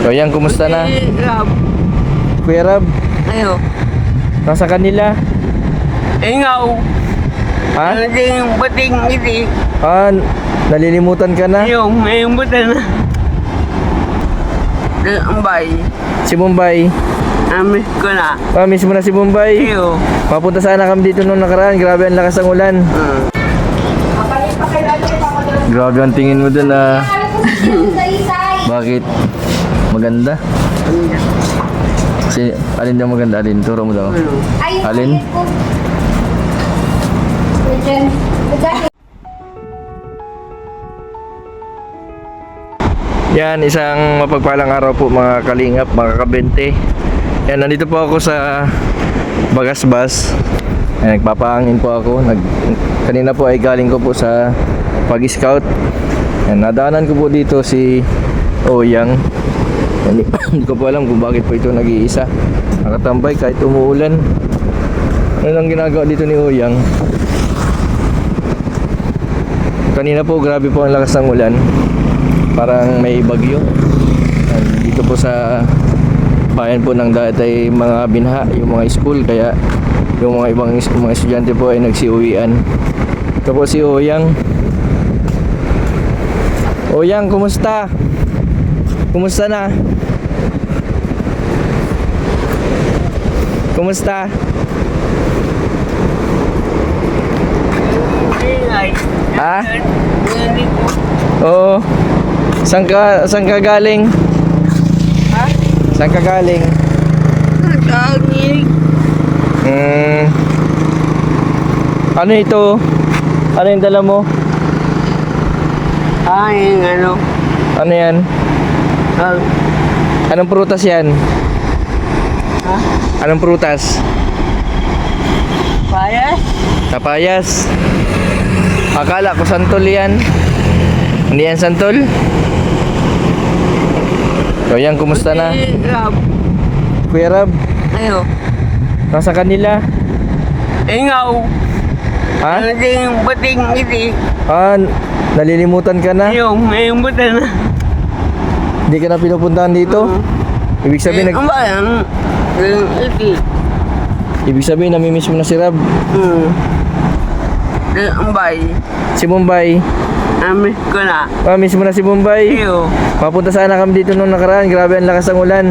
So yan, kumusta na? Rab. Kuya Rab, Ayo. nasa kanila? Ingaw. Ha? Yung bating iti. Ah, nalilimutan ka na? May buta na. Ang bay. Si Bombay. Amis ko na. Ah, miss mo na si Bombay? Ayo. Papunta sana kami dito nung nakaraan. Grabe ang lakas ng ulan. Grabe ang tingin mo dun ah. Bakit? Maganda? Si, alin daw maganda? Alin? Turo mo daw. Alin? Yan, isang mapagpalang araw po mga kalingap, mga kabente. Yan, nandito po ako sa Bagasbas. Yan, nagpapaangin po ako. Kanina po ay galing ko po sa pag-scout. Yan, nadaanan ko po dito si Oyang. Yan, hindi ko po alam kung bakit po ito nag-iisa. Nakatambay kahit umuulan. Ano lang ginagawa dito ni Oyang? Kanina po grabe po ang lakas ng ulan. Parang may bagyo. Yan, dito po sa bayan po ng dati mga binha, yung mga school, kaya yung mga ibang mga estudyante po ay nagsiuwian. Ito po si Oyang. Oyang, kumusta? Kumusta na? Kumusta? Ha? Oo. Saan ka galing? Ha? Saan ka galing? Tagig. Ano ito? Ano yung dala mo? Yung ano. Ano yan? Anong prutas yan? Ha? Anong prutas? Payas? Tapayas. Akala ko santol yan. Hindi yan santol? So yan, kumusta na? Rab. Kuya Rab, Ayo. nasa kanila? Ingaw. Ha? Yung bating iti. Ah, nalilimutan ka na? May buta na. Hindi ka na pinupuntahan dito? Ibig sabihin, Ang bayan. Yung iti. ibig sabihin namimiss mo na si Rab. Ang bay. Si Bombay. Amis ko na. Ah, miss mo na si Bombay? Ayo. Papunta sana kami dito nung nakaraan. Grabe ang lakas ng ulan.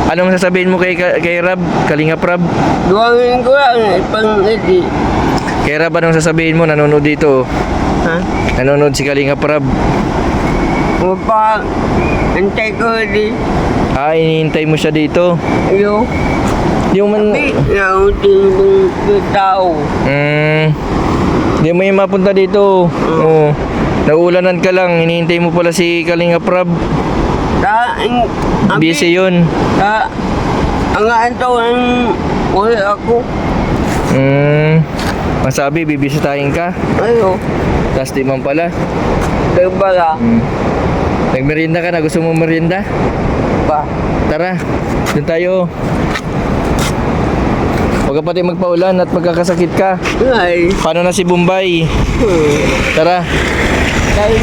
Anong sasabihin mo kay Rab? Kalingap Rab? Duwangin ko lang. Pang iti. Kay Rab, anong sasabihin mo? Nanonood dito. Ha? Nanonood si Kalingap Rab. Upang. Antay ko di. Ah, inihintay mo siya dito. Ayo. Di mo man... Nauting ng tao. Di mo yung mapunta dito. Oo. Naulanan ka lang. Hinihintay mo pala si Kalingap Rab. Busy yun. Ang anto ang uwi ako. Masabi, bibisitahin ka. Ayo. Tapos di man pala. Nagbala. Nagmerienda ka na? Gusto mo merienda? Pa. Tara, dun tayo. Huwag ka pati magpaulan at magkakasakit ka. Ay. Paano na si Bombay? Tara. Ay.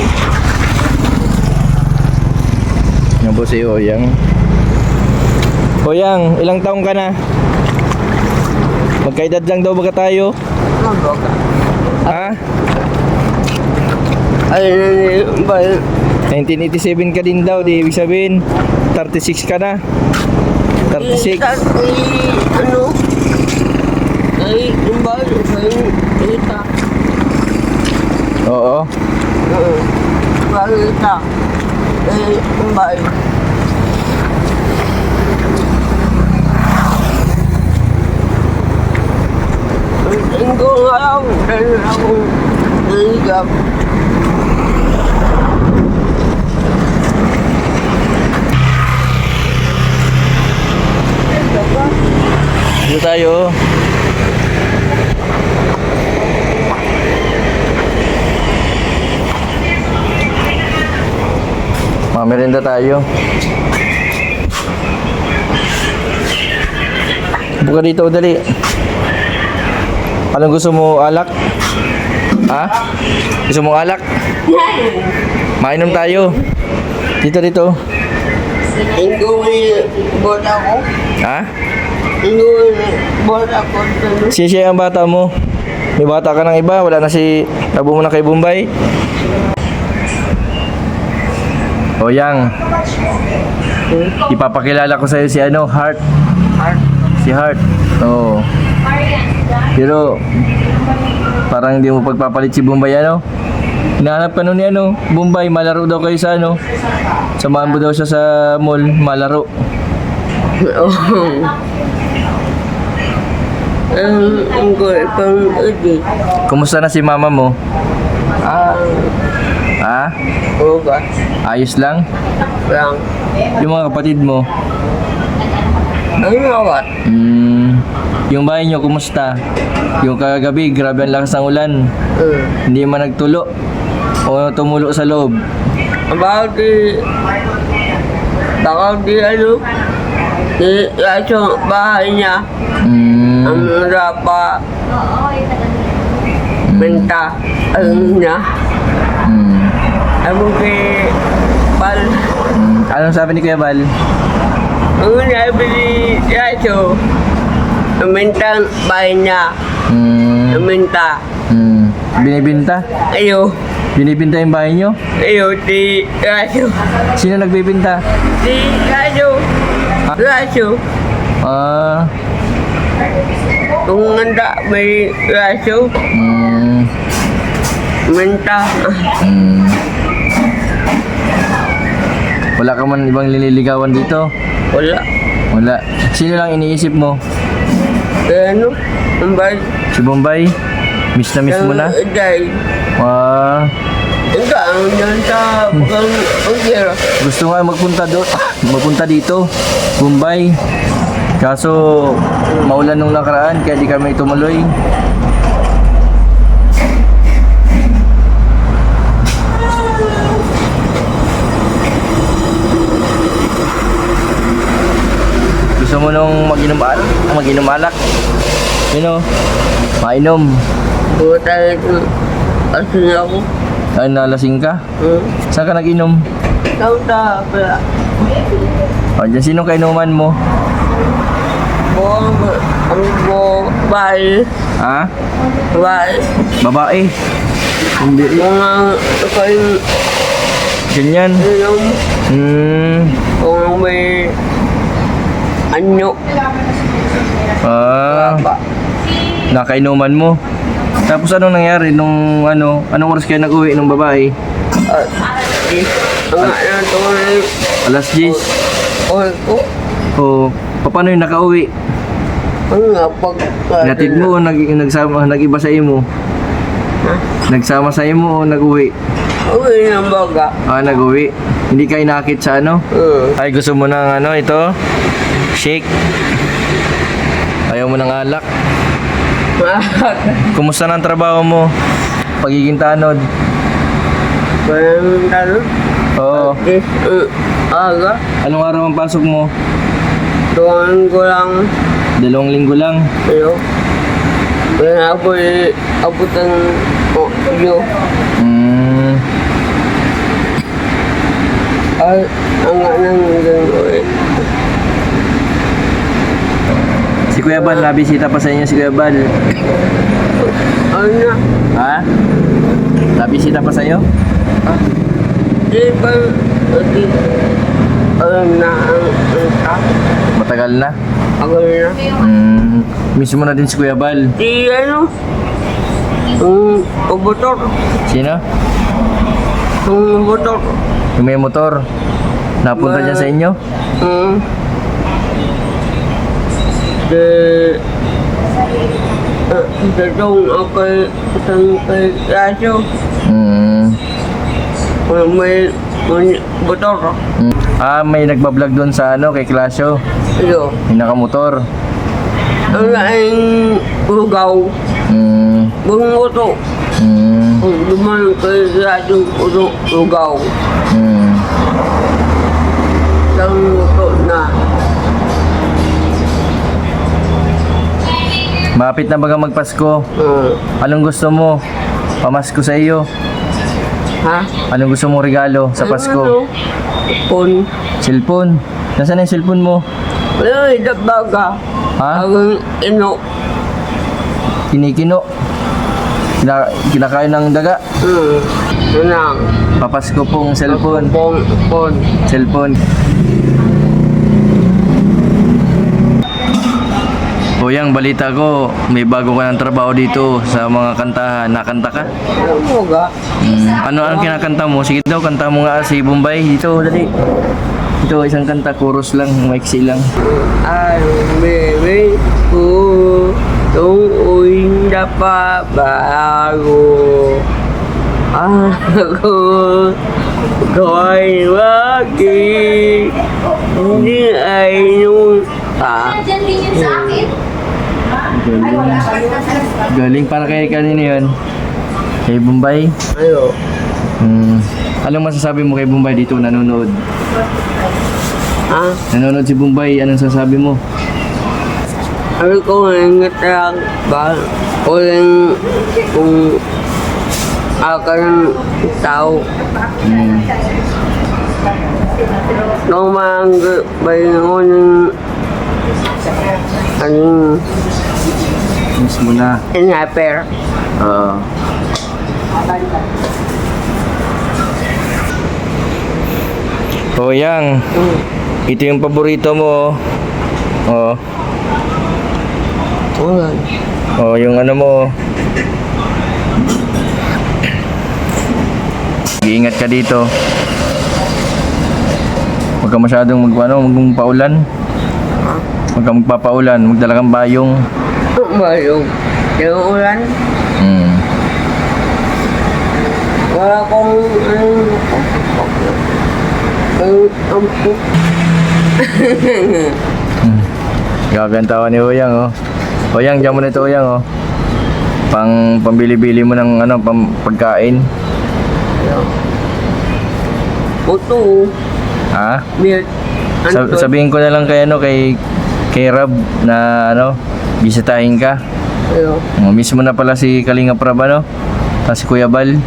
Yan po si Oyang. Oyang, ilang taong ka na? Magkaedad lang daw baga tayo? Maboka. Ha? Ay, ba? 1987 ka din daw, di ibig sabihin 36 ka na. 36. Ano? Ay, ba? Ita. Oo. Ita. Ay, ba? Hindi ko alam dahil ako nahigap. Dito tayo. Mamerenda tayo. Buka dito, dali. Anong gusto mo, alak? Ha? Gusto mo alak? Mainom tayo. Dito. Tingko may bola ko. Ha? Tingko may bola ko. Siya ang bata mo. May bata ka ng iba, wala na si tabo mo na kay Bombay. O Yang, ipapakilala ko sa'yo si Heart. Si Heart. Oo. Pero parang hindi mo pagpapalit si Bombay Hinahanap ka nun ni Bombay, malaro daw kayo sa Samahan mo daw siya sa mall, malaro. Ang pang edi. Kumusta na si mama mo? Ha? Oga. Ayos lang? Lang. Yung mga kapatid mo? Ang awat. Yung bahay nyo, kumusta? Yung kagabi, grabe ang lakas ng ulan. Hindi man nagtulo o tumulo sa loob. Bakit di yung bahay niya. Ang rapa. Benta. Ang niya. Ako kay Bal. Anong sabi ni Kuya Bal? Ang nabili yaso. Ang bentang bahay niya. Ang benta. Binibinta? Ayo. Binibinta yung bahay nyo? Ayo, di yaso. Sino nagbibinta? Di yaso. Yaso. Kung handa may yaso. Benta. Wala ka man ibang nililigawan dito? Wala. Sino lang iniisip mo? Ano? Ang bahay. Si Bombay? Miss na miss mo na? Dahil. Ika, ang yan sa pagkira. Gusto nga magpunta dito, Bombay. Kaso maulan nung nakaraan kaya di kami tumuloy. Gusto mo nung mag-inom alak? Mainom. Buta ito. Asin ako. Ay, nalasing ka? Saan ka nag-inom? Tauta pala. Diyan, sino kainuman mo? Bahay. Ha? Bahay. Babae? Hindi. Mga kayo Ganyan? kung may anyo. Nakainuman mo. Tapos anong nangyari nung anong oras kayo nag-uwi ng babae? Ang ito ay Alas 10. ko. Paano yung nakauwi? Ang pag Natid mo o nag-iba sa imo? Nagsama sa imo o nag-uwi? uwi ng baga. Nag-uwi. Hindi ka inakit sa Ay, gusto mo ng ito? Shake? Ayaw mo ng alak? Kumusta na ang trabaho mo? Pagiging tanod? Parang talo. Oo. Aga. Anong araw ang pasok mo? Tuwan ko lang. 2 linggo lang. Ayo. Kaya ako abutan ko iyo. Ay, ang anang gano'n. Si Kuya Bal, nabisita pa sa inyo si Kuya Bal. Ano na? Ha? Nabisita pa sa iyo? Di ba? Di. Alam na ang Matagal na. Ako na. Miss mo na din si Kuya Bal. Di ano? Motor. Sino? Motor. Yung may motor. Napunta dyan sa inyo? Datong ako isang kay Rasyo. May motor. May nagbablog doon sa kay Klasyo. Iyo. Yung nakamotor. Ang laing ugaw. Bang uto. Duman kay Rasyo ugaw. Isang uto na. Malapit na baga magpasko. Anong gusto mo? Pamasko sa iyo. Ha? Anong gusto mong regalo sa Pasko? Ano? Pon. Cellphone. Nasaan na yung cellphone mo? Ay, dabaga. Ha? Ang ino. Kinikino. Kinakain ng daga. Tunang. Papasko pong cellphone. Pon. Cellphone. Kuyang, balita ko, may bago ka ng trabaho dito sa mga kantahan. Nakanta ka? Ano mo ga? Ano ang kinakanta mo? Sige daw, kanta mo nga si Bombay. Dito, dali. Ito, isang kanta, chorus lang, maiksi lang. Ang bebe ko tungkuin na pabago. Ako ko'y wagi. Hindi ay nung Diyan din yun sa akin. Ay, wala pa yun. Galing para kay kanino yun? Kay Bombay? ano. Anong masasabi mo kay Bombay dito nanonood? Ha? Nanonood si Bombay, anong sasabi mo? Ano ko ingat lang ba? Kung akan tao. Nung mga bayon anong Mismo na. inaper. Yang, ito yung paborito mo. Oh. Wala. Oh, yung ano mo. Iingat ka dito. Huwag ka masyadong magpaulan. Huwag ka magpapaulan, magdala kang bayong. Bayong. Yung ulan. Wala kong ampo. Gagantawan ni Oyang, oh. Oyang, diyan mo na ito, Oyang, oh. Pambili-bili mo ng pagkain. Puto. Ha? Milk. Sabihin ko na lang kay Rab na bisitahin ka. Ayo. Mismo na pala si Kalinga Prab, tapos si Kuya Bal.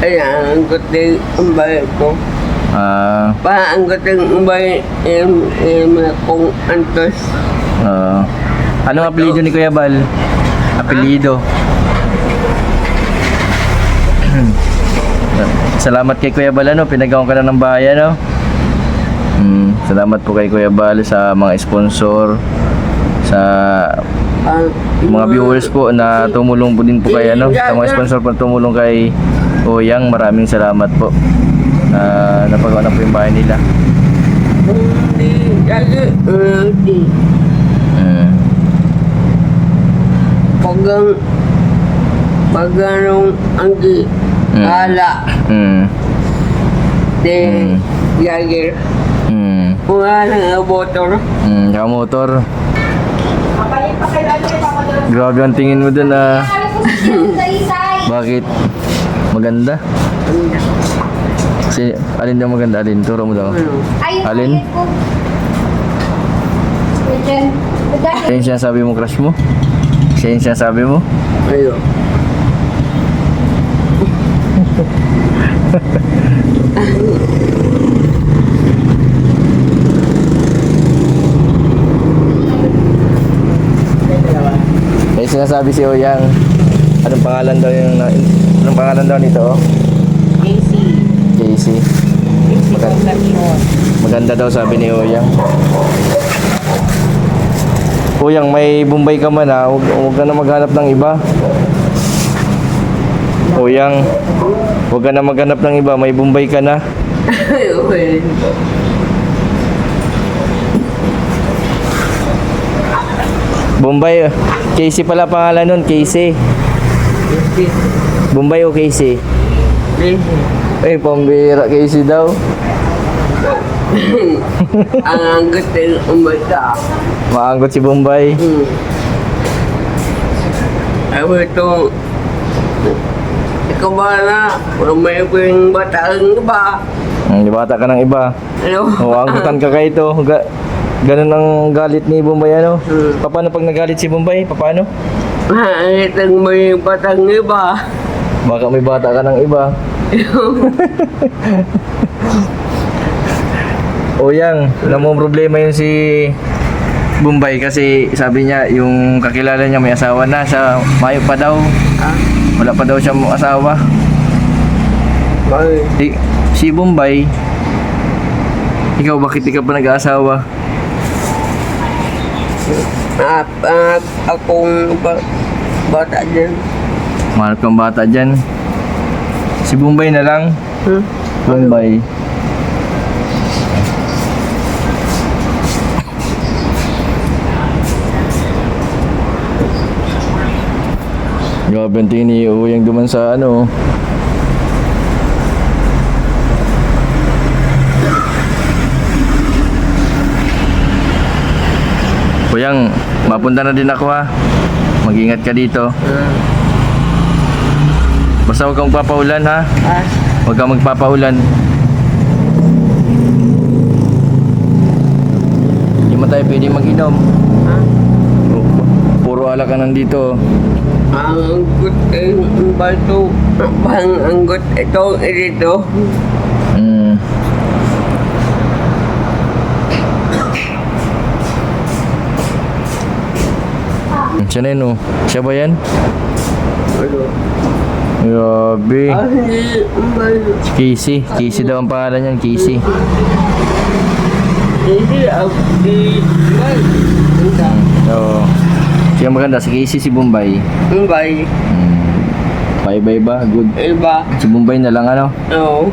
Ayan, ang gating ang bayan ko. Ang gating ang bayan kung antos. Anong apelido ni Kuya Bal? Apelido. Salamat kay Kuya Bal, pinagawan ka na ng bahay, Salamat po kay Kuya Bal sa mga sponsor, sa mga viewers po na tumulong po din po kay sa mga sponsor po na tumulong kay Oyang. Maraming salamat po na napagawa na po yung bahay nila. Pag anggi ala Jagger. Wala nang motor. Saka motor. Kapalit pa kayo ano yung papadala. Grabe ang tingin mo dun, Alam ko sa isay. Bakit? Maganda? Alin daw maganda? Alin? Turo mo daw. Ay, yung Alin? palit ko. Diyan. Siya yung sinasabi mo, crush mo? Siya yung sinasabi mo? Ayo. May sinasabi si Oyang. Anong pangalan daw nito? AC. Casey. Maganda daw sabi ni Oyang. Oyang, may Bombay ka man, ha. Huwag ka na maghanap ng iba. Oyang, huwag ka na maghanap ng iba. May Bombay ka na. Okay. Bombay, Casey pala pangalan nun, Casey. Bombay o Casey? Pambira, Casey daw. Ang anggot ng umata. Maanggot si Bombay. Ako ito. Ikaw ba na? May yung bataan ka ba? Di bata ka ng iba. Ano? Anggutan ka kayo ito. Ganun ang galit ni Bombay, Paano pag nagalit si Bombay? Paano? Itang may batang iba. Baka may bata ka ng iba. O yang, namong problema yun si Bombay kasi sabi niya yung kakilala niya may asawa na, sa mayo pa daw. Wala pa daw siya asawa. Bakit? Si Bombay, ikaw bakit ikaw pa nag-aasawa? Akong bata dyan. Mahal kang bata dyan. Si Bombay na lang. Bombay. Grabe ang tini, uyang duman sa ano. Kuyang, mapunta na din ako ha. Mag-ingat ka dito. Basta huwag kang magpapaulan ha. Huwag kang magpapaulan. Hindi mo tayo pwede mag-inom. Puro alak ka nandito. Ang gut ang bato. Ang gut ito dito. Siya na yun oh. Siya ba yan? Ano? Grabe. Hindi. Ang bato. Casey. Casey daw ang pangalan niyan. Casey. Hindi. Hindi. Oo. Siya maganda. Si Casey, si Bombay. Ang bay. Bye-bye ba? Good. Iba. Si Bombay na lang ano. Oo.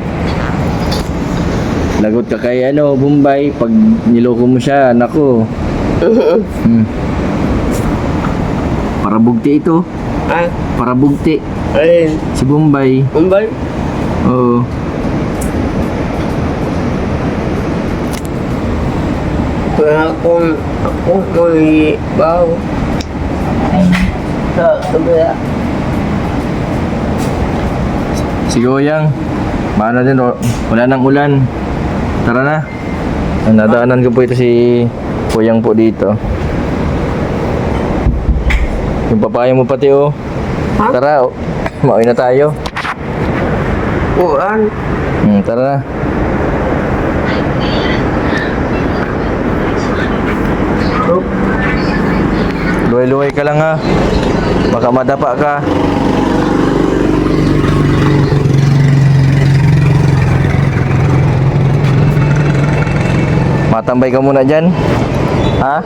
Lagot ka kay ano, Bombay. Pag niloko mo siya, nako. Para bugti ito. Para bugti. Ayun. Si Bombay. Ang bay. Oo. Ako may baw. Sa kabila. Si Goyang. Paano din, wala nang ulan. Tara na. Nadaanan ko po ito si Goyang po dito. Yung papaya mo pati oh. Ha? Tara, mauwi na tayo. Uan. Tara na. Luway-luway ka lang ha. Baka madapa ka. Matambay ka muna dyan. Ha?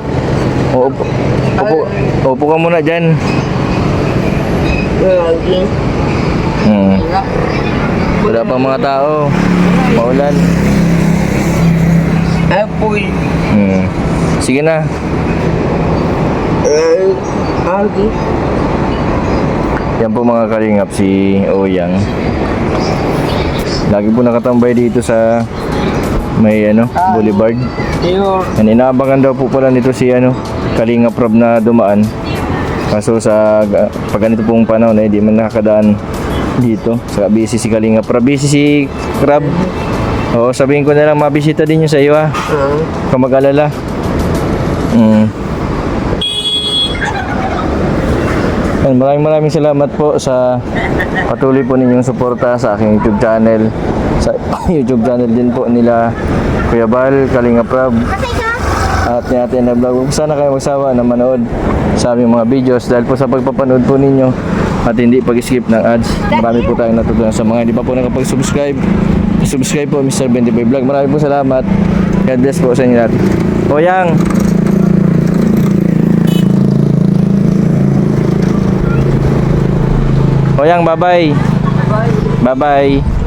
Upo ka muna dyan. Lagi. Wala pang mga tao. Maulan. Apoy. Sige na. Lagi. Yan po mga kalingap, si Oyang. Lagi po nakatambay dito sa may boulevard. Yan, inaabangan daw po pala nito si Kalingap Rob na dumaan. Kaso sa pag ganito pong panahon na hindi man nakakadaan dito. Sa busy si Kalingap Rob. Busy si Crab. Oo, sabihin ko na lang mabisita din yun sa iyo ha. Huwag kang mag-alala. Maraming salamat po sa patuloy po ninyong suporta sa aking YouTube channel. Sa YouTube channel din po nila Kuya Bal, Kalingap Rob at ni Ate na Vlog. Sana kayo magsawa na manood sa aming mga videos dahil po sa pagpapanood po ninyo at hindi pag-skip ng ads. Marami po tayong natutunan sa mga hindi pa po nakapag-subscribe. Subscribe po Mr. 25 Vlog. Maraming po salamat. God bless po sa inyo lahat. Oyang! Oyang, bye-bye. Bye-bye.